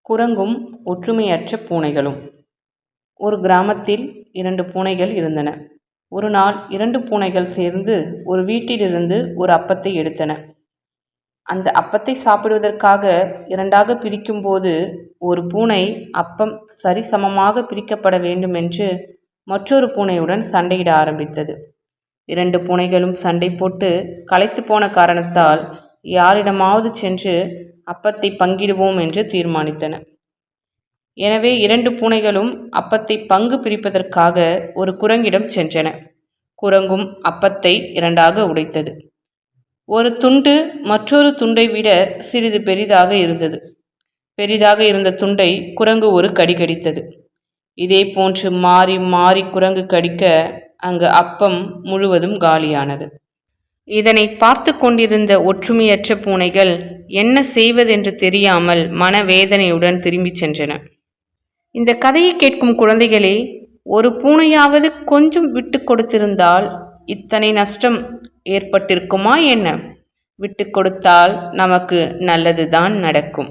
குரங்கும் ஒற்றுமையற்ற பூனைகளும். ஒரு கிராமத்தில் 2 பூனைகள் இருந்தன. ஒரு நாள் 2 பூனைகள் சேர்ந்து ஒரு வீட்டிலிருந்து ஒரு அப்பத்தை எடுத்தன. அந்த அப்பத்தை சாப்பிடுவதற்காக 2ஆக பிரிக்கும்போது ஒரு பூனை அப்பம் சரிசமமாக பிரிக்கப்பட வேண்டும் என்று மற்றொரு பூனையுடன் சண்டையிட ஆரம்பித்தது. 2 பூனைகளும் சண்டை போட்டு களைத்து போன காரணத்தால் யாரிடமாவது சென்று அப்பத்தை பங்கிடுவோம் என்று தீர்மானித்தன. எனவே 2 பூனைகளும் அப்பத்தை பங்கு பிரிப்பதற்காக ஒரு குரங்கிடம் சென்றன. குரங்கும் அப்பத்தை 2ஆக உடைத்தது. ஒரு துண்டு மற்றொரு துண்டை விட சிறிது பெரிதாக இருந்தது. பெரிதாக இருந்த துண்டை குரங்கு ஒரு கடி கடித்தது. இதே போன்று மாறி மாறி குரங்கு கடிக்க அங்கு அப்பம் முழுவதும் காலியானது. இதனை பார்த்து கொண்டிருந்த ஒற்றுமையற்ற பூனைகள் என்ன செய்வதென்று தெரியாமல் மனவேதனையுடன் திரும்பிச் சென்றன. இந்த கதையை கேட்கும் குழந்தைகளே, ஒரு பூனையாவது கொஞ்சம் விட்டு கொடுத்திருந்தால் இத்தனை நஷ்டம் ஏற்பட்டிருக்குமா என்ன? விட்டு கொடுத்தால் நமக்கு நல்லதுதான் நடக்கும்.